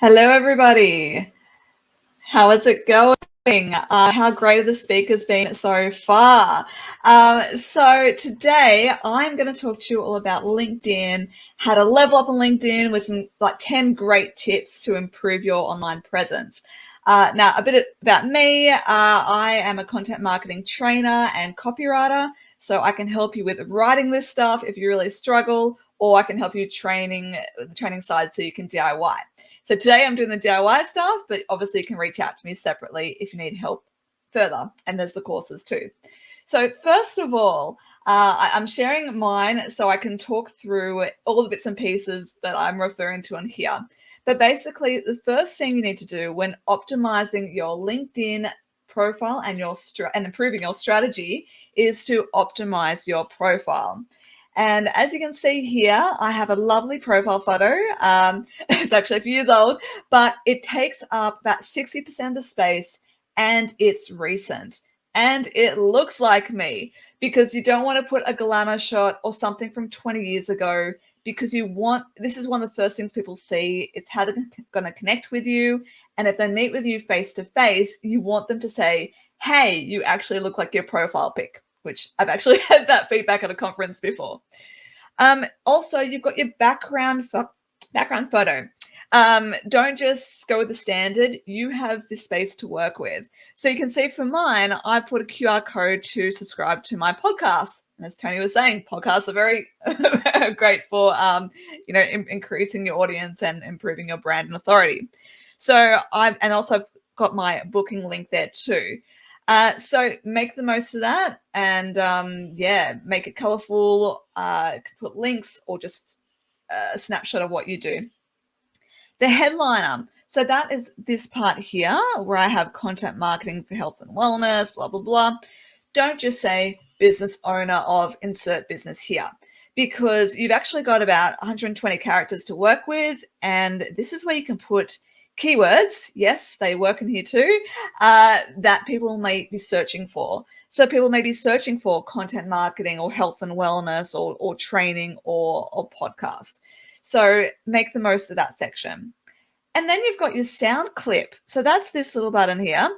Hello, everybody. How is it going? How great have the speakers been so far? So today I'm going to talk to you all about LinkedIn, how to level up on LinkedIn with some 10 great tips to improve your online presence. Now, a bit about me. I am a content marketing trainer and copywriter, so I can help you with writing this stuff if you really struggle, or I can help you the training side so you can DIY. So today I'm doing the DIY stuff, but obviously you can reach out to me separately if you need help further. And there's the courses too. So first of all, I'm sharing mine so I can talk through all the bits and pieces that I'm referring to on here. But basically, the first thing you need to do when optimizing your LinkedIn profile and improving your strategy is to optimize your profile. And as you can see here, I have a lovely profile photo. It's actually a few years old, but it takes up about 60% of the space and it's recent. And it looks like me because you don't want to put a glamour shot or something from 20 years ago because this is one of the first things people see. It's how they're going to connect with you. And if they meet with you face to face, you want them to say, hey, you actually look like your profile pic, which I've actually had that feedback at a conference before. Also, you've got your background photo. Don't just go with the standard. You have the space to work with. So you can see for mine, I put a QR code to subscribe to my podcast. And as Tony was saying, podcasts are very great for increasing your audience and improving your brand and authority. So I've also got my booking link there too. So make the most of that and make it colorful, put links or just a snapshot of what you do. The headliner. So that is this part here where I have content marketing for health and wellness, blah, blah, blah. Don't just say business owner of insert business here because you've actually got about 120 characters to work with. And this is where you can put keywords, yes, they work in here too, that people may be searching for. So people may be searching for content marketing or health and wellness or training or podcast. So make the most of that section. And then you've got your sound clip. So that's this little button here.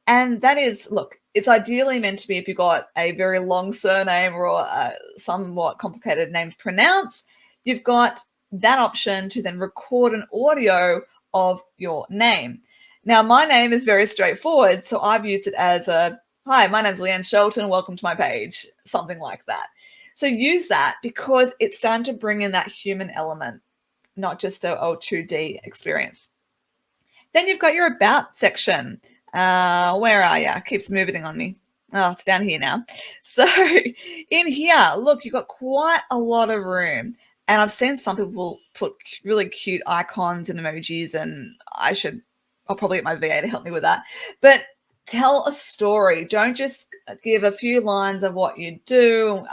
And that is, look, it's ideally meant to be if you've got a very long surname or a somewhat complicated name to pronounce, you've got that option to then record an audio of your name. Now, my name is very straightforward, so I've used it as hi, my name's Leanne Shelton, welcome to my page, something like that. So use that because it's starting to bring in that human element, not just a 2D experience. Then you've got your about section. Where are you? It keeps moving on me. Oh, it's down here now. So in here, look, you've got quite a lot of room. And I've seen some people put really cute icons and emojis, and I'll probably get my VA to help me with that. But tell a story. Don't just give a few lines of what you do.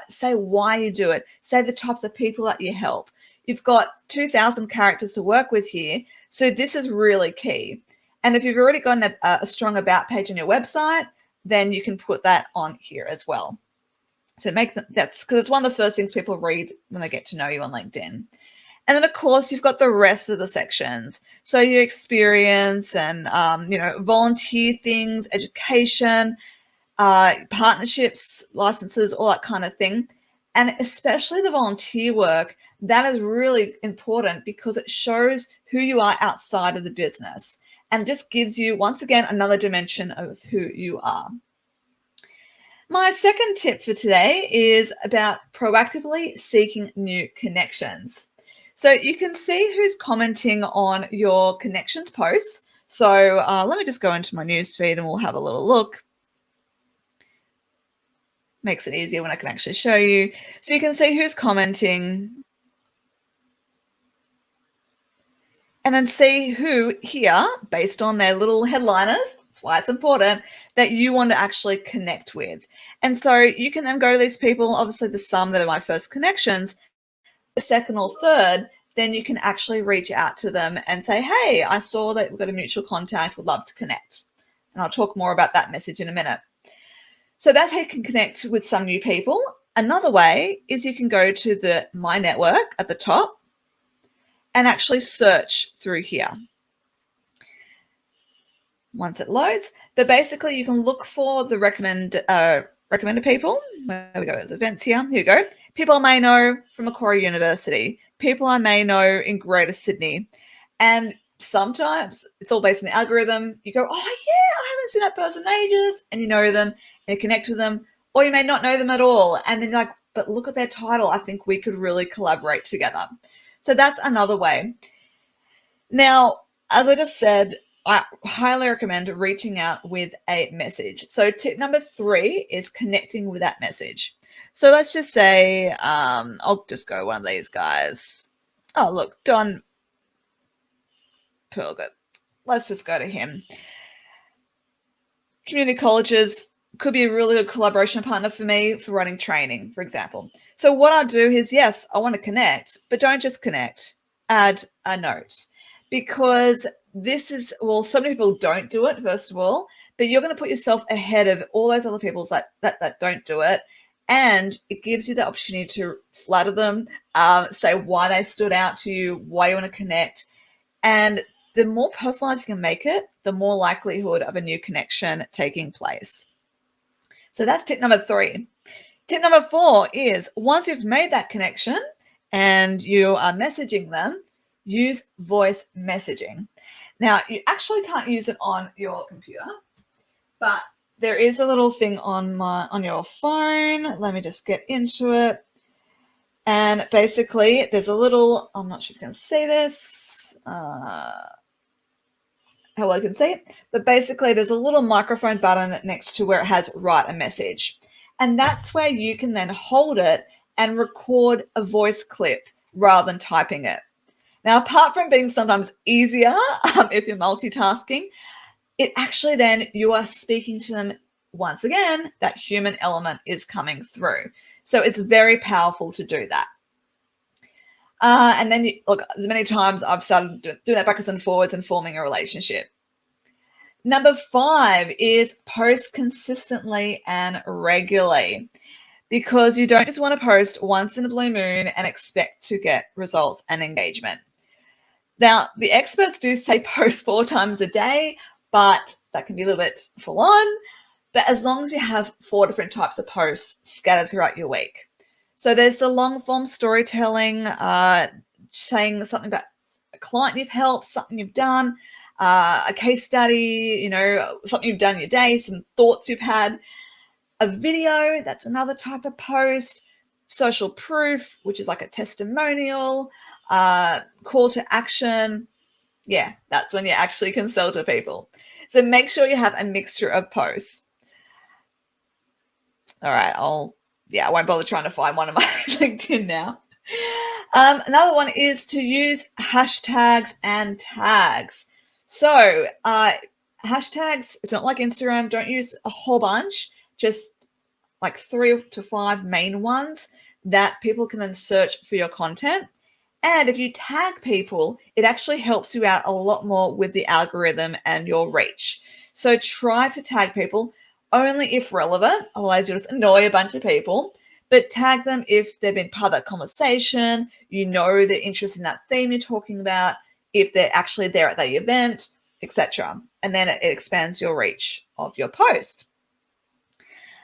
Say why you do it. Say the types of people that you help. You've got 2,000 characters to work with here. So this is really key. And if you've already got a strong about page on your website, then you can put that on here as well. So that's because it's one of the first things people read when they get to know you on LinkedIn. And then, of course, you've got the rest of the sections. So your experience and, volunteer things, education, partnerships, licenses, all that kind of thing. And especially the volunteer work, that is really important because it shows who you are outside of the business and just gives you, once again, another dimension of who you are. My second tip for today is about proactively seeking new connections. So you can see who's commenting on your connections posts. So let me just go into my newsfeed and we'll have a little look. Makes it easier when I can actually show you. So you can see who's commenting. And then see who here, based on their little headliners, that's why it's important, that you want to actually connect with. And so you can then go to these people, obviously the some that are my first connections, the second or third, then you can actually reach out to them and say, hey, I saw that we've got a mutual contact, would love to connect. And I'll talk more about that message in a minute. So that's how you can connect with some new people. Another way is you can go to the My Network at the top and actually search through here. once it loads. But basically, you can look for the recommended people. Where we go, there's events here. Here we go. People I may know from Macquarie University. People I may know in Greater Sydney. And sometimes it's all based on the algorithm. You go, oh, yeah, I haven't seen that person in ages. And you know them and you connect with them. Or you may not know them at all. And then you're like, but look at their title. I think we could really collaborate together. So that's another way. Now, as I just said, I highly recommend reaching out with a message. So tip number 3 is connecting with that message. So let's just say, I'll just go one of these guys. Oh, look, Don Perlgott. Let's just go to him. Community colleges could be a really good collaboration partner for me for running training, for example. So what I'll do is, yes, I want to connect, but don't just connect. Add a note. Because this is, well, so many people don't do it, first of all, but you're going to put yourself ahead of all those other people that don't do it. And it gives you the opportunity to flatter them, say why they stood out to you, why you want to connect. And the more personalized you can make it, the more likelihood of a new connection taking place. So that's tip number 3. Tip number 4 is once you've made that connection and you are messaging them, use voice messaging. Now, you actually can't use it on your computer, but there is a little thing on your phone. Let me just get into it. And basically, there's a little, I'm not sure if you can see this, how well I can see it, but basically there's a little microphone button next to where it has write a message. And that's where you can then hold it and record a voice clip rather than typing it. Now, apart from being sometimes easier if you're multitasking, it actually then you are speaking to them once again, that human element is coming through. So it's very powerful to do that. And then, look, as many times I've started doing that backwards and forwards and forming a relationship. Number 5 is post consistently and regularly. Because you don't just want to post once in a blue moon and expect to get results and engagement. Now, the experts do say post 4 times a day, but that can be a little bit full on. But as long as you have 4 different types of posts scattered throughout your week. So there's the long form storytelling, saying something about a client you've helped, something you've done, a case study, something you've done in your day, some thoughts you've had. A video, that's another type of post. Social proof, which is like a testimonial. Call to action. Yeah, that's when you actually can sell to people. So make sure you have a mixture of posts. All right, I won't bother trying to find one of my LinkedIn now. Another one is to use hashtags and tags. So hashtags, it's not like Instagram. Don't use a whole bunch, just like 3 to 5 main ones that people can then search for your content. And if you tag people, it actually helps you out a lot more with the algorithm and your reach. So try to tag people only if relevant, otherwise you'll just annoy a bunch of people. But tag them if they've been part of that conversation, they're interested in that theme you're talking about, if they're actually there at the event, etc. And then it expands your reach of your post.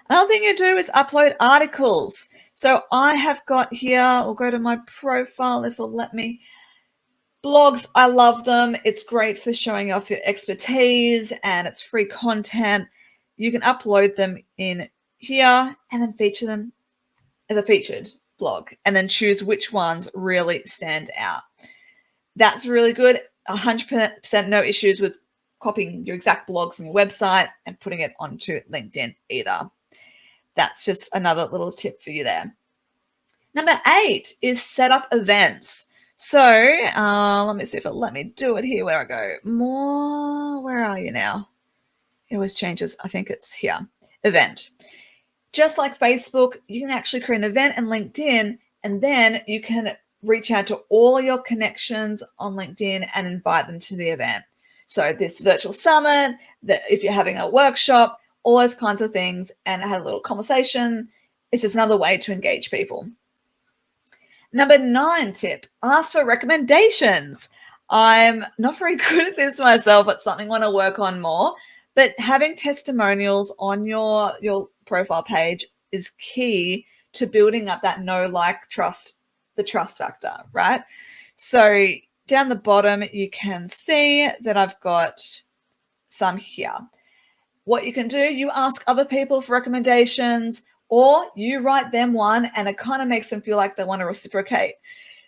Another thing you do is upload articles. So I have got here, I'll go to my profile if it'll let me. Blogs, I love them. It's great for showing off your expertise and it's free content. You can upload them in here and then feature them as a featured blog and then choose which ones really stand out. That's really good. 100% no issues with copying your exact blog from your website and putting it onto LinkedIn either. That's just another little tip for you there. Number 8 is set up events. So let me see if it'll let me do it here where I go. More, where are you now? It always changes. I think it's here. Event. Just like Facebook, you can actually create an event in LinkedIn and then you can reach out to all your connections on LinkedIn and invite them to the event. So this virtual summit, if you're having a workshop, all those kinds of things, and it has a little conversation. It's just another way to engage people. Number 9 tip, ask for recommendations. I'm not very good at this myself, but something I want to work on more. But having testimonials on your profile page is key to building up that know, like, trust, the trust factor, right? So down the bottom, you can see that I've got some here. What you can do, you ask other people for recommendations, or you write them one, and it kind of makes them feel like they want to reciprocate.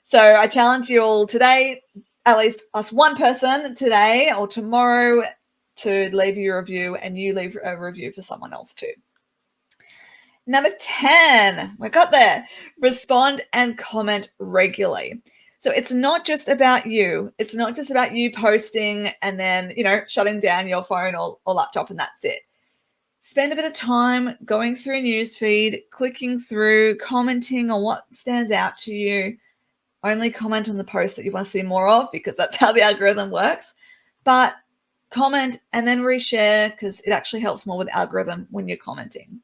So I challenge you all today, at least ask one person today or tomorrow to leave you a review, and you leave a review for someone else too. Number 10, we got there. Respond and comment regularly. So it's not just about you. It's not just about you posting and then, shutting down your phone or laptop and that's it. Spend a bit of time going through a newsfeed, clicking through, commenting on what stands out to you. Only comment on the posts that you want to see more of, because that's how the algorithm works. But comment and then reshare, because it actually helps more with the algorithm when you're commenting.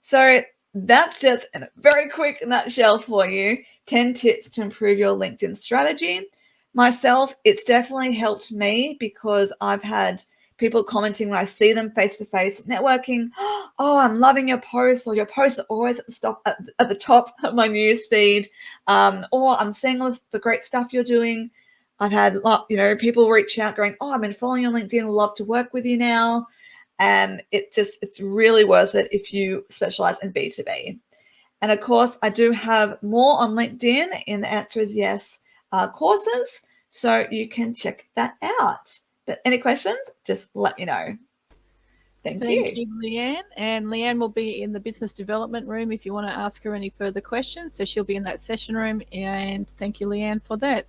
So that's just in a very quick nutshell for you, 10 tips to improve your LinkedIn strategy. Myself, it's definitely helped me because I've had people commenting when I see them face-to-face networking. Oh, I'm loving your posts, or your posts are always at the top of my news feed, or I'm seeing all the great stuff you're doing. I've had people reach out going, oh, I've been following you on LinkedIn, would love to work with you now. And it's really worth it if you specialize in B2B. And of course, I do have more on LinkedIn in the Answer is Yes courses, so you can check that out. But any questions, just let me know. Thank you, Leanne. And Leanne will be in the business development room if you want to ask her any further questions. So she'll be in that session room. And thank you, Leanne, for that.